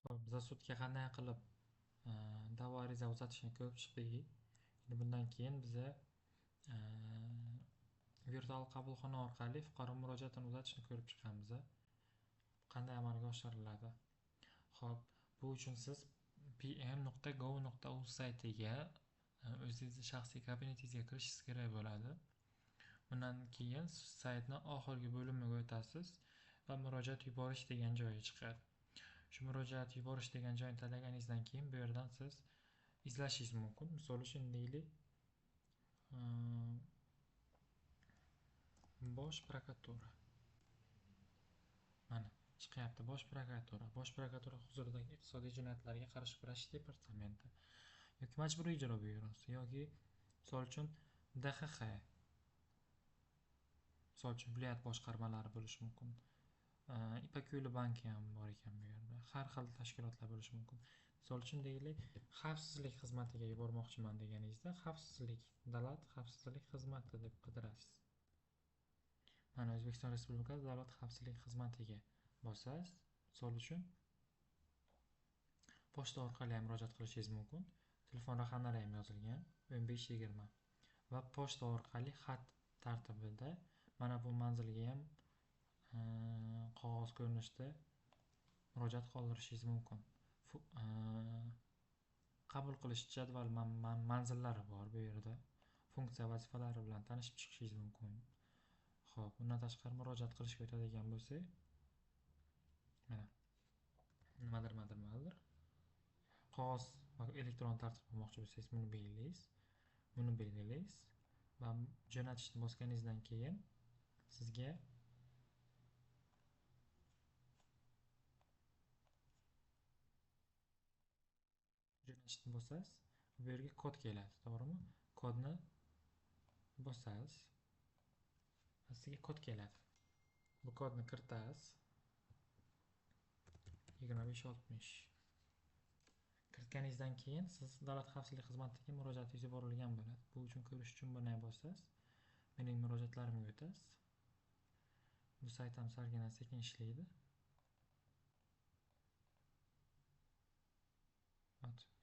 Biza sudga qanday qilib da'vo ariza uzatishni ko'rib chiqdik. Endi bundan keyin biza virtual qabulxona orqali fuqaro murojaatini uzatishni ko'rib chiqamiz. Qanday amalga oshiriladi? Xo'p, bu uchun siz pm.gov.uz saytiga o'zingizni shaxsiy kabinetingizga kirishingiz kerak bo'ladi. Bundan keyin saytni oxirgi bo'limiga o'tasiz va murojaat yuborish degan joyi chiqadi. Shu murojaat yuborish degan joyni tanlaganingizdan keyin bu yerdan siz izlashingiz mumkin. Misol uchun deylik, Bosh prokuratura. Mana chiqyapti Bosh prokuratura. Bosh prokuratura huzuridagi iqtisodiy jinoyatlarga qarshi kurashish departamenti yoki majburiy ijro byurosi yoki misol uchun DXX, misol uchun viloyat boshqarmalari bo'lishi mumkin. Ipak yo'li banki ham bor ekan bu yerda. Har xil tashkilotlar bo'lishi mumkin. Misol uchun deylik, xavfsizlik xizmatiga yubormoqchiman deganingizda, xavfsizlik, davlat xavfsizlik xizmati deb qidirasiz. Mana O'zbekiston Respublikasi davlat xavfsizlik xizmatiga bosasiz. Misol uchun pochta orqali ham murojaat qilishingiz mumkin. Telefon raqamlari ham yozilgan 1520 va pochta orqali xat tartibida mana bu manzilga ham qog'oz ko'rinishda murojaat qoldirishingiz mumkin. Qabul qilish jadval manzillari bor bu yerda. Funksiya vazifalari bilan tanishib chiqishingiz mumkin. Xo'p, bundan tashqari murojaat qilishga o'tadigan bo'lsak, mana nimadir qog'oz va elektron tartib qilmoqchi bo'lsangiz buni belgilaysiz va jo'natishni bosganingizdan keyin sizga jo'natishni bosasiz, bu yerga kod keladi, to'g'rimi? Kodni bosasiz. Sizga kod keladi. Bu kodni kiritasiz. 2560. Kiritganingizdan keyin siz davlat xavfsizlik xizmatiga murojaatingiz yuborilgan bo'ladi. Bu uchun ko'rish uchun buni bosasiz. Mening murojaatlarimga o'tasiz. Bu sayt ham salgina sekin ishlaydi.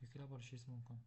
Yuklab olishingiz mumkin.